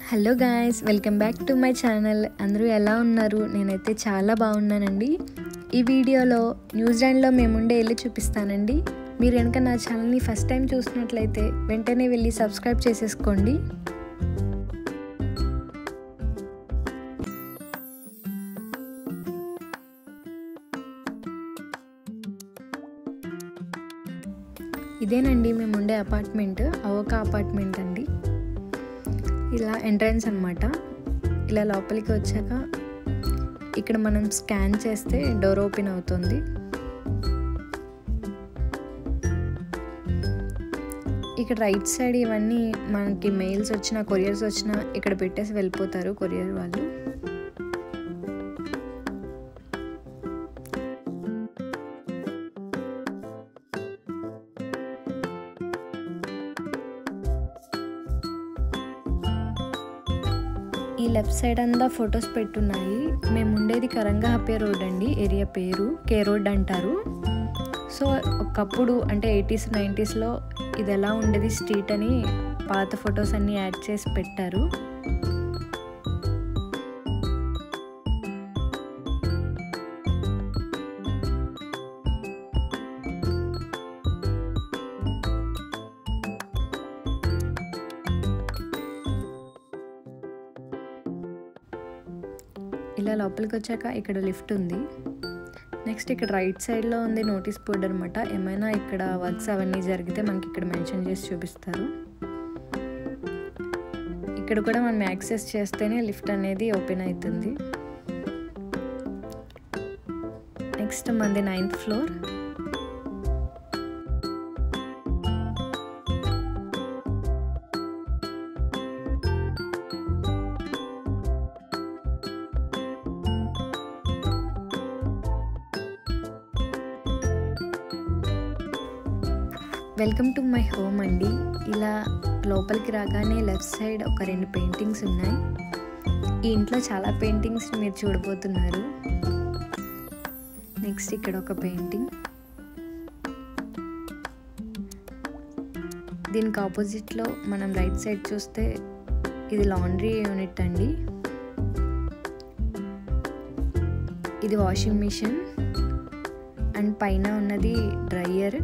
Hello guys, welcome back to my channel. అందరూ ఎలా ఉన్నారు? నేనైతే చాలా బాగున్నానండి. ఈ వీడియోలో న్యూజిలాండ్లో మేముండే ఇల్లు చూపిస్తానండి. మీరు కనుక నా ఛానల్ని ఫస్ట్ టైం చూసినట్లయితే వెంటనే వెళ్ళి సబ్స్క్రైబ్ చేసేసుకోండి. ఇదేనండి మేముండే అపార్ట్మెంట్, అవోకా అపార్ట్మెంట్ అండి. ఇలా ఎంట్రన్స్ అన్నమాట. ఇలా లోపలికి వచ్చాక ఇక్కడ మనం స్కాన్ చేస్తే డోర్ ఓపెన్ అవుతుంది. ఇక్కడ రైట్ సైడ్ ఇవన్నీ మనకి మెయిల్స్ వచ్చినా కొరియర్స్ వచ్చినా ఇక్కడ పెట్టేసి వెళ్ళిపోతారు కొరియర్ వాళ్ళు. ఈ లెఫ్ట్ సైడ్ అంతా ఫొటోస్ పెట్టున్నాయి. మేము ఉండేది కరంగహప్పే రోడ్ అండి. ఏరియా పేరు కే రోడ్ అంటారు. సో ఒకప్పుడు అంటే 80s 90sలో ఇది ఎలా ఉండేది స్ట్రీట్ అని పాత ఫొటోస్ అన్నీ యాడ్ చేసి పెట్టారు. ఇలా లోపలికి వచ్చాక ఇక్కడ లిఫ్ట్ ఉంది. నెక్స్ట్ ఇక్కడ రైట్ సైడ్లో ఉంది నోటీస్ బోర్డ్ అనమాట. ఏమైనా ఇక్కడ వర్క్స్ అవన్నీ జరిగితే మనకి ఇక్కడ మెన్షన్ చేసి చూపిస్తారు. ఇక్కడ కూడా మనం యాక్సెస్ చేస్తేనే లిఫ్ట్ అనేది ఓపెన్ అవుతుంది. నెక్స్ట్ మనది 9th floor. Welcome to my home అండి. ఇలా లోపలికి రాగానే లెఫ్ట్ సైడ్ ఒక 2 పెయింటింగ్స్ ఉన్నాయి. ఈ ఇంట్లో చాలా పెయింటింగ్స్ మీరు చూడబోతున్నారు. నెక్స్ట్ ఇక్కడ ఒక పెయింటింగ్. దీనికి ఆపోజిట్లో మనం రైట్ సైడ్ చూస్తే ఇది లాండ్రీ యూనిట్ అండి. ఇది వాషింగ్ మిషన్ అండ్ పైన ఉన్నది డ్రైయర్.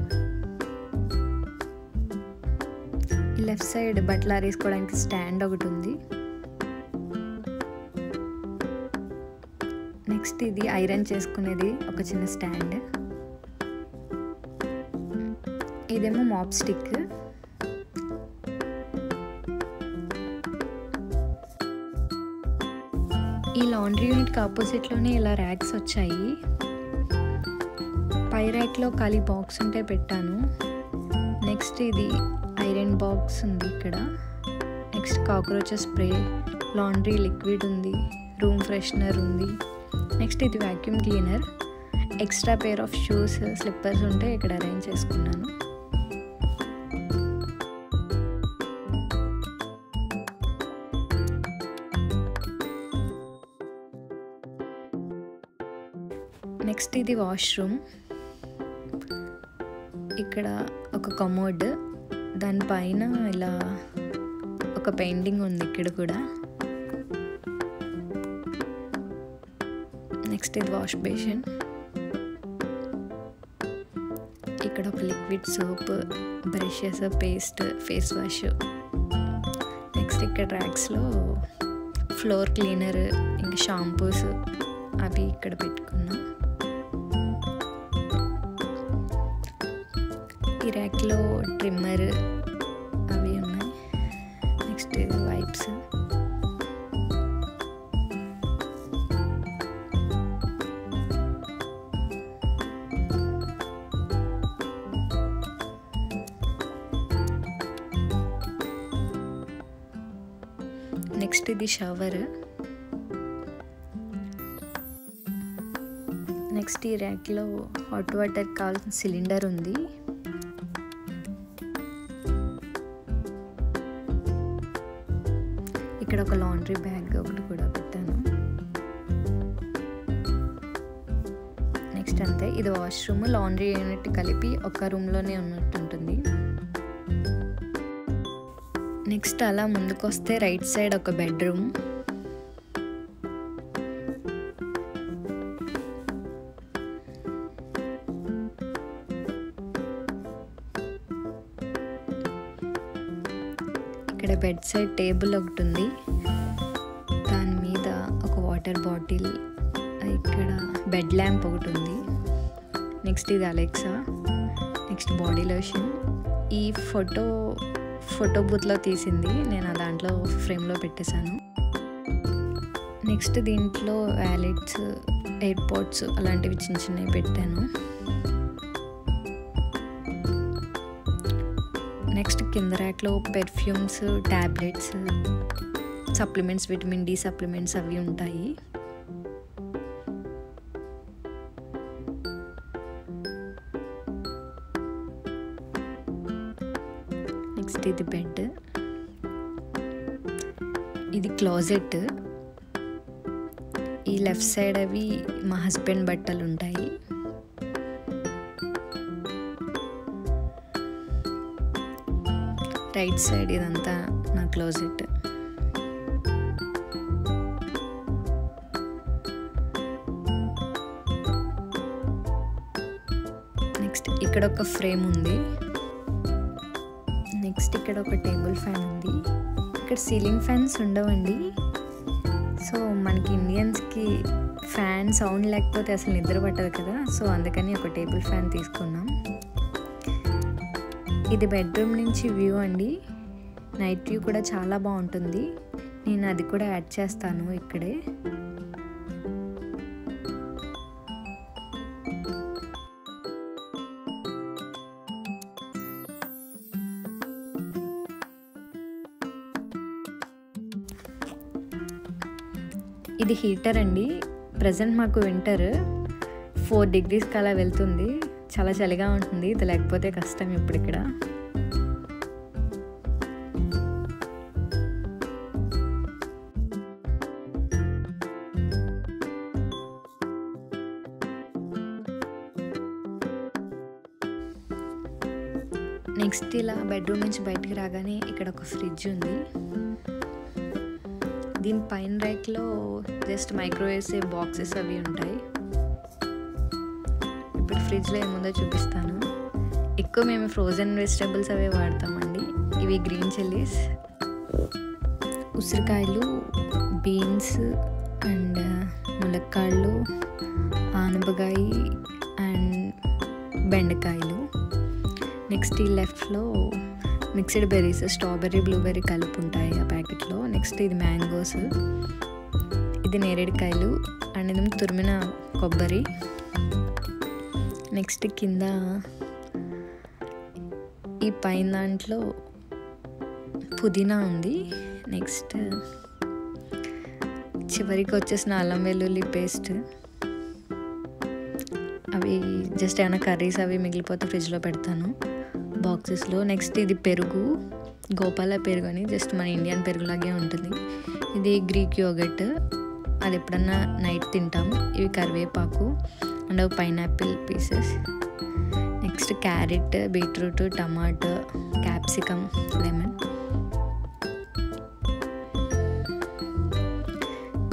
లెఫ్ట్ సైడ్ బట్టలు ఆరేసుకోవడానికి స్టాండ్ ఒకటి ఉంది. నెక్స్ట్ ఇది ఐరన్ చేసుకునేది ఒక చిన్న స్టాండ్. ఇదేమో మాప్ స్టిక్. ఈ లాండ్రీ యూనిట్కి ఆపోజిట్లోనే ఇలా ర్యాక్స్ వచ్చాయి. పై ర్యాక్లో ఖాళీ బాక్స్ ఉంటే పెట్టాను. నెక్స్ట్ ఇది ఐరన్ బాక్స్ ఉంది ఇక్కడ. Next cockroaches spray, laundry liquid ఉంది, రూమ్ ఫ్రెషనర్ ఉంది. నెక్స్ట్ ఇది vacuum cleaner. Extra pair of shoes slippers ఉంటే ఇక్కడ అరేంజ్ చేసుకున్నాను. నెక్స్ట్ ఇది వాష్రూమ్. ఇక్కడ ఒక కమోడ్, దానిపైన ఇలా ఒక పెయింటింగ్ ఉంది ఇక్కడ కూడా. నెక్స్ట్ ఇది వాష్ బేసిన్. ఇక్కడ ఒక liquid soap, brushes, paste, face wash. Next ఇక్కడ ర్యాక్స్లో ఫ్లోర్ క్లీనర్ ఇంకా షాంపూస్ అవి ఇక్కడ పెట్టుకున్నాం. ఈ ర్యాక్లో ట్రిమ్మర్ అవి ఉన్నాయి. Next wipes. నెక్స్ట్ ఇది షవర్. నెక్స్ట్ ఈ ర్యాక్లో హాట్ వాటర్ కావాల్సిన సిలిండర్ ఉంది. ఇక్కడ ఒక లాండ్రీ బ్యాగ్ ఒకటి కూడా పెట్టాను. నెక్స్ట్ అంతే. ఇది వాష్రూమ్, లాండ్రీ యూనిట్ కలిపి ఒక రూమ్లోనే ఉన్నట్టు ఉంటుంది. నెక్స్ట్ అలా ముందుకు వస్తే రైట్ సైడ్ ఒక బెడ్రూమ్. ఇక్కడ బెడ్ సైడ్ టేబుల్ ఒకటి ఉంది, దాని మీద ఒక వాటర్ బాటిల్, ఇక్కడ బెడ్ ల్యాంప్ ఒకటి ఉంది. నెక్స్ట్ ఇది అలెక్సా, నెక్స్ట్ బాడీ లోషన్. ఈ ఫోటో బూత్లో తీసింది, నేను ఆ దాంట్లో ఫ్రేమ్లో పెట్టేశాను. నెక్స్ట్ దీంట్లో వ్యాలెట్స్, ఎయిర్పోర్ట్స్ అలాంటివి చిన్న చిన్నవి పెట్టాను. నెక్స్ట్ కింద ర్యాక్లో perfumes, tablets, supplements, vitamin D supplements అవి ఉంటాయి. నెక్స్ట్ ఇది బెడ్, ఇది క్లోజెట్. ఈ లెఫ్ట్ సైడ్ అవి మా హస్బెండ్ బట్టలు ఉంటాయి. రైట్ సైడ్ ఇదంతా నా క్లోజెట్. నెక్స్ట్ ఇక్కడ ఒక ఫ్రేమ్ ఉంది. నెక్స్ట్ ఇక్కడ ఒక టేబుల్ ఫ్యాన్ ఉంది. ఇక్కడ సీలింగ్ ఫ్యాన్స్ ఉండవండి, సో మనకి ఇండియన్స్కి ఫ్యాన్ సౌండ్ లేకపోతే అసలు నిద్ర పట్టదు కదా, సో అందుకని ఒక టేబుల్ ఫ్యాన్ తీసుకున్నాం. ఇది బెడ్రూమ్ నుంచి వ్యూ అండి, నైట్ వ్యూ కూడా చాలా బాగుంటుంది. నేను అది కూడా యాడ్ చేస్తాను ఇక్కడే. ఇది హీటర్ అండి, ప్రజెంట్ మాకు వింటర్ 4 degreesకి అలా వెళ్తుంది, చాలా చలిగా ఉంటుంది. ఇది లేకపోతే కష్టం ఇప్పుడు ఇక్కడ. నెక్స్ట్ ఇలా బెడ్రూమ్ నుంచి బయటికి రాగానే ఇక్కడ ఒక ఫ్రిడ్జ్ ఉంది. దీని పైన ర్యాక్లో జస్ట్ మైక్రోవేవ్స్ బాక్సెస్ అవి ఉంటాయి. ఇప్పుడు ఫ్రిడ్జ్లో ఏముందో చూపిస్తాను. ఎక్కువ మేము ఫ్రోజన్ వెజిటబుల్స్ అవే వాడతామండి. ఇవి గ్రీన్ చిల్లీస్, ఉసిరికాయలు, బీన్స్ అండ్ ములక్కాళ్ళు, ఆనపకాయ అండ్ బెండకాయలు. నెక్స్ట్ ఈ లెఫ్ట్లో మిక్స్డ్ బెర్రీస్, స్ట్రాబెర్రీ, బ్లూబెర్రీ కలిపి ఉంటాయి ఆ ప్యాకెట్లో. నెక్స్ట్ ఇది మ్యాంగోస్, ఇది నేరేడుకాయలు అండ్ ఇది తురిమిన కొబ్బరి. నెక్స్ట్ కింద ఈ పైన దాంట్లో పుదీనా ఉంది. నెక్స్ట్ చివరికి వచ్చేసిన అల్లం వెల్లుల్లి పేస్ట్, అవి జస్ట్ ఏమైనా కర్రీస్ అవి మిగిలిపోతే ఫ్రిడ్జ్లో పెడతాను బాక్సెస్లో. నెక్స్ట్ ఇది పెరుగు, గోపాల పెరుగు అని, జస్ట్ మన ఇండియన్ పెరుగులాగే ఉంటుంది. ఇది గ్రీక్ యోగర్ట్, అది ఎప్పుడన్నా నైట్ తింటాము. ఇవి కరివేపాకు and pineapple pieces. Next carrot, beetroot, tomato, capsicum, lemon,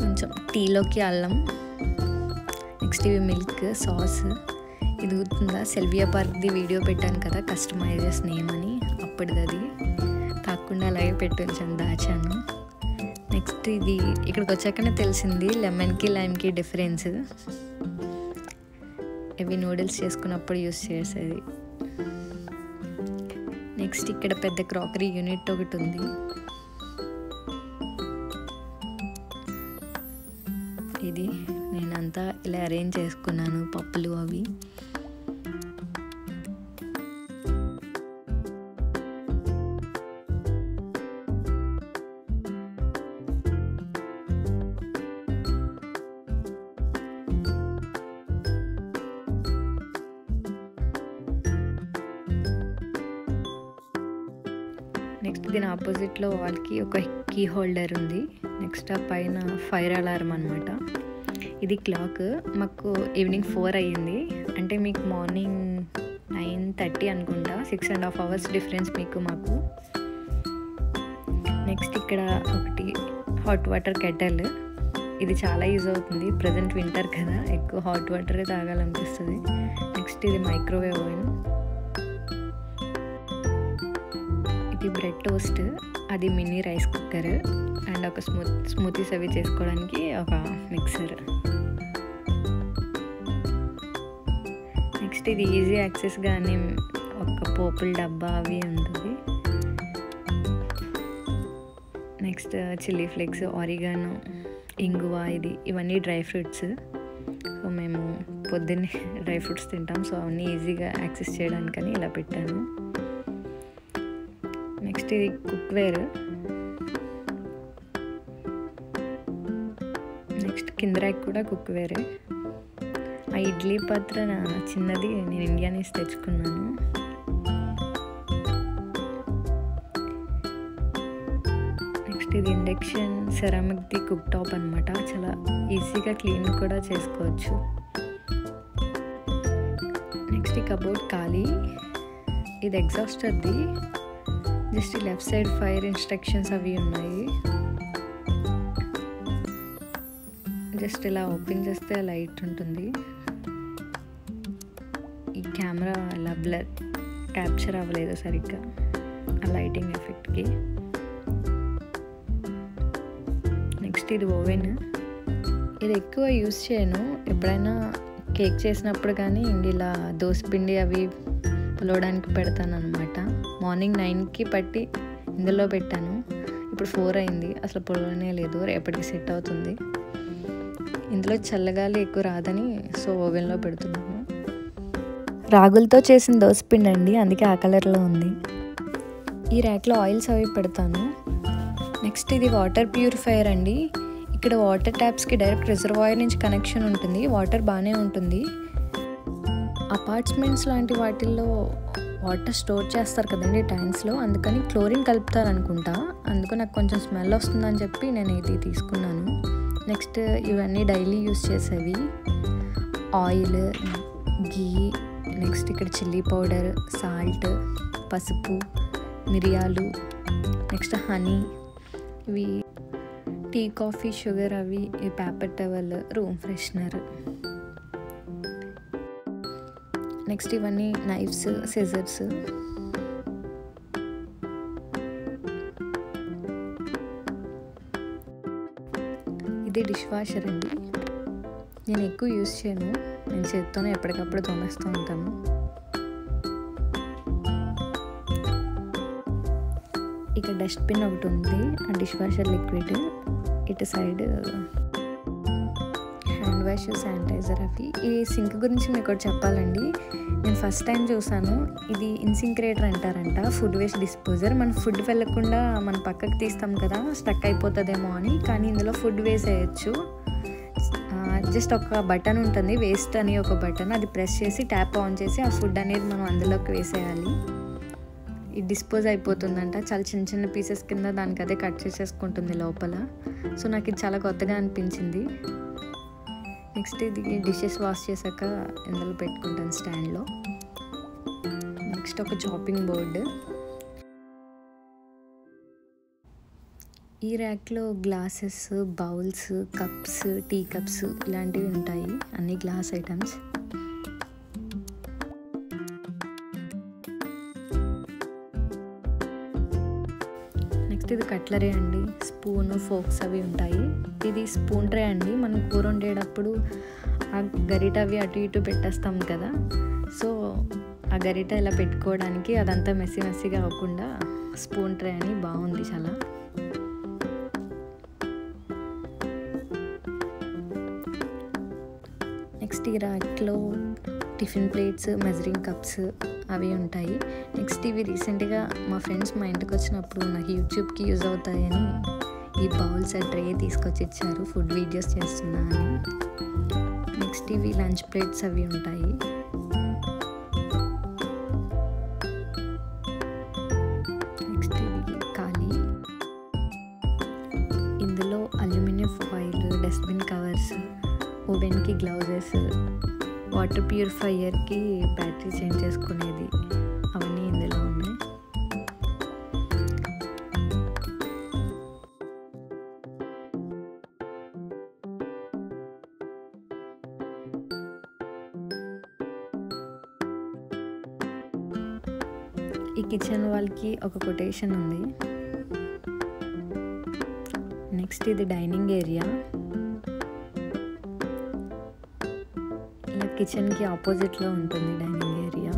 కొంచెం టీలోకి అల్లం. నెక్స్ట్ ఇవి మిల్క్, సాస్. ఇది గుర్తుందా, సెల్వియా పార్క్ది వీడియో పెట్టాను కదా, కస్టమైజెస్ నేమ్ అని, అప్పటిది అది కాకుండా అలాగే పెట్టించాను, దాచాను. నెక్స్ట్ ఇది ఇక్కడికి వచ్చాకనే తెలిసింది లెమన్కి లైమ్కి డిఫరెన్స్. ఇవి నూడిల్స్ చేసుకున్నప్పుడు యూస్ చేసేది. నెక్స్ట్ ఇక్కడ పెద్ద క్రాకరీ యూనిట్ ఒకటి ఉంది. ఇది నేనంతా ఇలా అరేంజ్ చేసుకున్నాను, పప్పులు అవి. నెక్స్ట్ దీని ఆపోజిట్లో వాల్కి ఒక కీ హోల్డర్ ఉంది. నెక్స్ట్ ఆ పైన ఫైర్ అలారం అనమాట. ఇది క్లాక్, మాకు ఈవినింగ్ 4 అయ్యింది, అంటే మీకు మార్నింగ్ 9:30 అనుకుంటా. 6.5 hours డిఫరెన్స్ మీకు మాకు. నెక్స్ట్ ఇక్కడ ఒకటి హాట్ వాటర్ కెటల్, ఇది చాలా యూజ్ అవుతుంది. ప్రజెంట్ వింటర్ కదా, ఎక్కువ హాట్ వాటరే తాగాలనిపిస్తుంది. నెక్స్ట్ ఇది మైక్రోవేవ్ ఓవెన్, ఇది బ్రెడ్ టోస్ట్, అది మినీ రైస్ కుక్కర్ అండ్ ఒక స్మూతీస్ అవి చేసుకోవడానికి ఒక మిక్సర్. నెక్స్ట్ ఇది ఈజీ యాక్సెస్ కానీ ఒక పోపుల డబ్బా అవి ఉంటుంది. నెక్స్ట్ చిల్లీ ఫ్లేక్స్, ఆరిగానో, ఇంగువ, ఇవన్నీ డ్రై ఫ్రూట్స్. సో మేము పొద్దున్నే డ్రై ఫ్రూట్స్ తింటాం, సో అవన్నీ ఈజీగా యాక్సెస్ చేయడానికని ఇలా పెట్టాను. నెక్స్ట్ ఇది కుక్వేర్. నెక్స్ట్ కింద ర్యాక్ కూడా కుక్వేరే. ఆ ఇడ్లీ పాత్ర చిన్నది నేను ఇండియా నుంచి తెచ్చుకున్నాను. నెక్స్ట్ ఇది ఇండక్షన్ సెరామిక్ది కుక్ టాప్ అనమాట, చాలా ఈజీగా క్లీన్ కూడా చేసుకోవచ్చు. నెక్స్ట్ ఈ కబోర్డ్ ఖాళీ, ఇది ఎగ్జాస్టర్ది, just left side fire instructions అవి ఉన్నాయి. జస్ట్ ఇలా ఓపెన్ చేస్తే లైట్ ఉంటుంది. ఈ కెమెరా ఇలా బ్లర్ క్యాప్చర్ అవ్వలేదు సరిగ్గా ఆ లైటింగ్ ఎఫెక్ట్కి. నెక్స్ట్ ఇది ఓవెన్, ఇది ఎక్కువ యూస్ చేయను, ఎప్పుడైనా కేక్ చేసినప్పుడు కానీ ఇలా దోసపిండి అవి పులవడానికి పెడతాను అనమాట. మార్నింగ్ 9కి పట్టి ఇందులో పెట్టాను, ఇప్పుడు 4 అయింది, అసలు పులవనే లేదు, రేపటికి సెట్ అవుతుంది. ఇందులో చల్లగాలి ఎక్కువ రాదని సో ఓవెన్లో పెడుతున్నాను. రాగులతో చేసిన దోసపిండి అండి, అందుకే ఆ కలర్లో ఉంది. ఈ ర్యాక్లో ఆయిల్స్ అవి పెడతాను. నెక్స్ట్ ఇది వాటర్ ప్యూరిఫైయర్ అండి, ఇక్కడ వాటర్ ట్యాప్స్కి డైరెక్ట్ రిజర్వాయర్ నుంచి కనెక్షన్ ఉంటుంది, వాటర్ బాగానే ఉంటుంది. అపార్ట్మెంట్స్ లాంటి వాటిల్లో వాటర్ స్టోర్ చేస్తారు కదండి ట్యాంక్స్లో, అందుకని క్లోరిన్ కలుపుతారు అనుకుంటా, అందుకు నాకు కొంచెం స్మెల్ వస్తుందని చెప్పి నేను ఇది తీసుకున్నాను. నెక్స్ట్ ఇవన్నీ డైలీ యూస్ చేసేవి, ఆయిల్, గీ, నెక్స్ట్ ఇక్కడ చిల్లీ పౌడర్, సాల్ట్, పసుపు, మిరియాలు, నెక్స్ట్ హనీ, ఇవి టీ, కాఫీ, షుగర్ అవి, ఈ paper towel, room freshener. Next ఇవన్నీ నైఫ్స్, సిజర్స్. ఇది డిష్ వాషర్ అండి, నేను ఎక్కువ యూస్ చేయను, నేను చేత్తోనే ఎప్పటికప్పుడు తోమేస్తూ ఉంటాను. ఇక డస్ట్బిన్ ఒకటి ఉంది, ఆ డిష్ వాషర్ లిక్విడ్, ఇటు సైడ్ హ్యాండ్ వాష్, శానిటైజర్ అవి. ఈ సింక్ గురించి మీకు ఒకటి చెప్పాలండి, నేను ఫస్ట్ టైం చూసాను, ఇది ఇన్సింక్రేటర్ అంటారంట, ఫుడ్ వేస్ట్ డిస్పోజర్. మన ఫుడ్ వెళ్ళకుండా మన పక్కకు తీస్తాం కదా, స్టక్ అయిపోతుందేమో అని, కానీ ఇందులో ఫుడ్ వేసేయచ్చు. జస్ట్ ఒక బటన్ ఉంటుంది, వేస్ట్ అని ఒక బటన్, అది ప్రెస్ చేసి ట్యాప్ ఆన్ చేసి ఆ ఫుడ్ అనేది మనం అందులోకి వేసేయాలి. ఇది డిస్పోజ్ అయిపోతుందంట, చాలా చిన్న చిన్న పీసెస్ కింద దానికి అదే కట్ చేసేసుకుంటుంది లోపల. సో నాకు ఇది చాలా కొత్తగా అనిపించింది. నెక్స్ట్ ఇది డిషెస్ వాష్ చేశాక ఇందులో పెట్టుకుంటాను స్టాండ్లో. నెక్స్ట్ ఒక చాపింగ్ బోర్డు, ఈ ర్యాక్లో glasses, bowls, cups, tea cups ఇలాంటివి ఉంటాయి, అన్ని గ్లాస్ ఐటమ్స్. నెక్స్ట్ ఇది కట్లరీ అండి, స్పూను, ఫోక్స్ అవి ఉంటాయి. ఇది స్పూన్ ట్రే అండి, మనం కూర వండేటప్పుడు ఆ గరిట అవి అటు ఇటు పెట్టేస్తాం కదా, సో ఆ గరిట ఇలా పెట్టుకోవడానికి అదంతా మెస్సీగా అవ్వకుండా స్పూన్ ట్రే అని బాగుంది చాలా. నెక్స్ట్ ఈ ర్యాక్లో టిఫిన్ ప్లేట్స్, మెజరింగ్ కప్స్ అవి ఉంటాయి. నెక్స్ట్ ఇవి రీసెంట్గా మా ఫ్రెండ్స్ మా ఇంటికి వచ్చినప్పుడు నాకు యూట్యూబ్కి యూజ్ అవుతాయని ఈ బౌల్స్ ఆ ట్రే తీసుకొచ్చి ఇచ్చారు, ఫుడ్ వీడియోస్ చేస్తున్నా అని. నెక్స్ట్ ఇవి లంచ్ ప్లేట్స్ అవి ఉంటాయి. నెక్స్ట్ ఇది ఖాళీ, ఇందులో అల్యూమినియం ఫాయిల్, డస్ట్బిన్ కవర్స్, ఓవెన్కి గ్లౌజెస్, వాటర్ ప్యూరిఫైయర్కి బ్యాటరీ చేంజ్ చేసుకునేది, అవన్నీ ఇందులో ఉన్నాయి. ఈ కిచెన్ వాళ్ళకి ఒక కొటేషన్ ఉంది. నెక్స్ట్ ఇది డైనింగ్ ఏరియా. ఇలా కిచెన్కి ఆపోజిట్లో ఉంటుంది డైనింగ్ ఏరియా.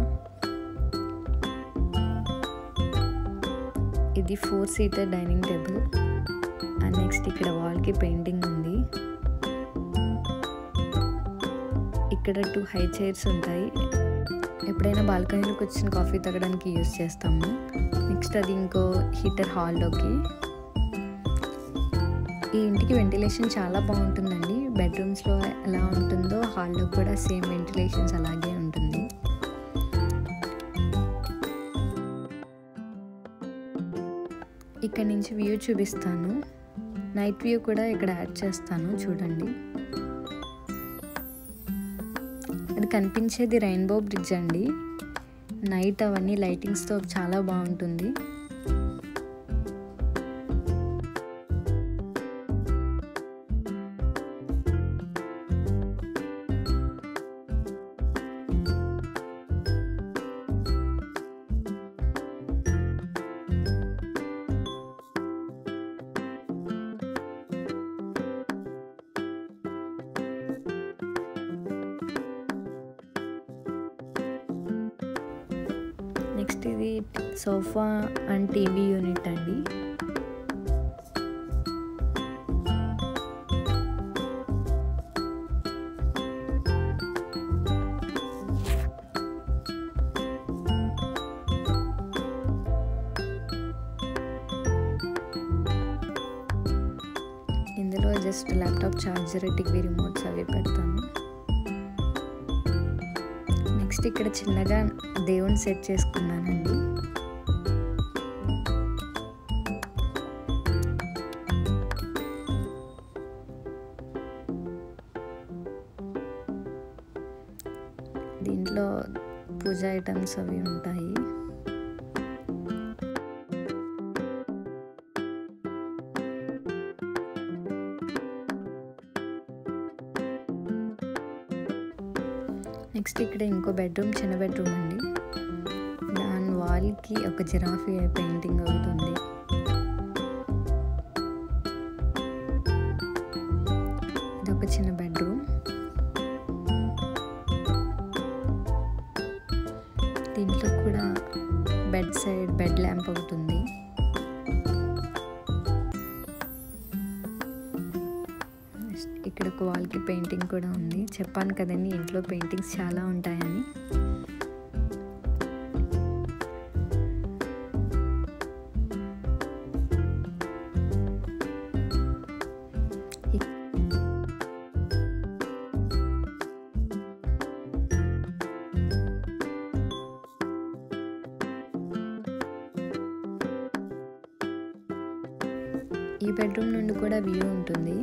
ఇది 4 seater dining table. And next ఇక్కడ వాల్కి పెయింటింగ్ ఉంది. ఇక్కడ 2 హై చైర్స్ ఉంటాయి. ఎప్పుడైనా బాల్కనీలోకి వచ్చిన కాఫీ తాగడానికి యూజ్ చేస్తాము. నెక్స్ట్ అది ఇంకో హీటర్ హాల్లోకి. ఈ ఇంటికి వెంటిలేషన్ చాలా బాగుంటుందండి. బెడ్రూమ్స్లో ఎలా ఉంటుందో హాల్లో కూడా సేమ్ వెంటిలేషన్స్ అలాగే ఉంటుంది. ఇక్కడ నుంచి వ్యూ చూపిస్తాను. నైట్ వ్యూ కూడా ఇక్కడ యాడ్ చేస్తాను, చూడండి. అది కనిపించేది రెయిన్బో బ్రిడ్జ్ అండి. నైట్ అవన్నీ లైటింగ్స్తో చాలా బాగుంటుంది. నెక్స్ట్ ఇది సోఫా అండ్ టీవీ యూనిట్ అండి. ఇందులో just laptop charger, TV remotes అవి పెడతాను. నెక్స్ట్ ఇక్కడ చిన్నగా దేవుని సెట్ చేసుకున్నానండి. దీంట్లో పూజ ఐటమ్స్ అవి ఉంటాయి. నెక్స్ట్ ఇక్కడ ఇంకో బెడ్రూమ్, చిన్న బెడ్రూమ్ అండి. దాని వాల్కి ఒక జిరాఫీ పెయింటింగ్ అవుతుంది. ఇది ఒక చిన్న బెడ్రూమ్. దీంట్లో కూడా బెడ్ సైడ్ బెడ్ ల్యాంప్ అవుతుంది. ఇక్కడ ఒక వాల్కి పెయింటింగ్ కూడా ఉంది. చెప్పాను కదండి ఇంట్లో పెయింటింగ్స్ చాలా ఉంటాయని. ఈ బెడ్రూమ్ నుండి కూడా వ్యూ ఉంటుంది.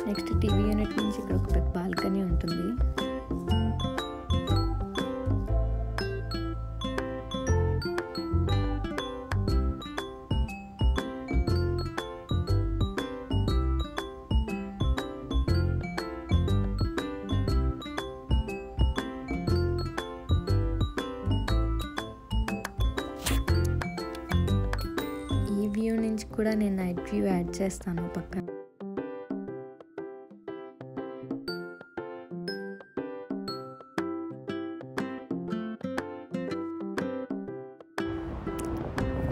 నెక్స్ట్ టీవీ యూనిట్ నుంచి ఇక్కడ ఒక పెద్ద బాల్కనీ ఉంటుంది. ఈ వ్యూ నుంచి కూడా నేను నైట్ వ్యూ యాడ్ చేస్తాను పక్కన.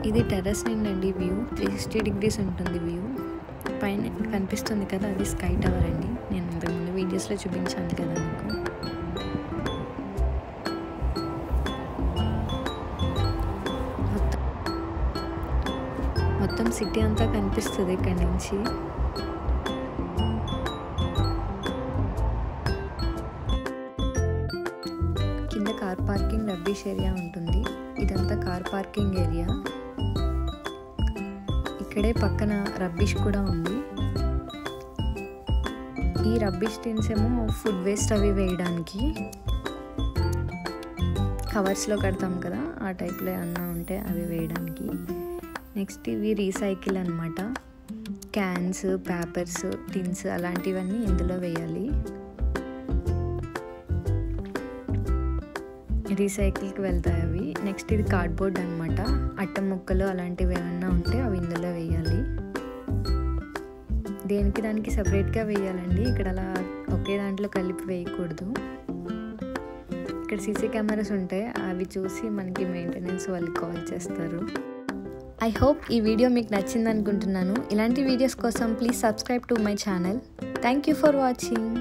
ఇది టెర్రస్ నుండి వ్యూ. 360 degrees ఉంటుంది వ్యూ. పైన కనిపిస్తుంది కదా, అది స్కై టవర్ అండి. నేను ఇంతకుముందు వీడియోస్లో చూపించాను కదా మీకు. మొత్తం సిటీ అంతా కనిపిస్తుంది ఇక్కడ నుంచి. కింద కార్ పార్కింగ్, రబ్బిష్ ఏరియా ఉంటుంది. ఇదంతా కార్ పార్కింగ్ ఏరియా. ఇక్కడే పక్కన రబ్బిష్ కూడా ఉంది. ఈ రబ్బిష్ టిన్స్ ఏమో ఫుడ్ వేస్ట్ అవి వేయడానికి, కవర్స్లో కడతాం కదా ఆ టైప్లో ఏమన్నా ఉంటే అవి వేయడానికి. నెక్స్ట్ ఇవి రీసైకిల్ అనమాట. క్యాన్స్, పేపర్స్, టిన్స్ అలాంటివన్నీ ఇందులో వేయాలి. రీసైకిల్కి వెళ్తాయి అవి. నెక్స్ట్ ఇది కార్డ్బోర్డ్ అనమాట. అట్ట ముక్కలు అలాంటివి ఏమన్నా ఉంటే అవి ఇందులో వేయాలి. దేనికి దానికి సపరేట్గా వేయాలండి. ఇక్కడ అలా ఒకే దాంట్లో కలిపి వేయకూడదు. ఇక్కడ సీసీ కెమెరాస్ ఉంటాయి, అవి చూసి మనకి మెయింటెనెన్స్ వాళ్ళు కాల్ చేస్తారు. ఐ హోప్ ఈ వీడియో మీకు నచ్చింది అనుకుంటున్నాను. ఇలాంటి వీడియోస్ కోసం please subscribe to my channel. Thank you for watching.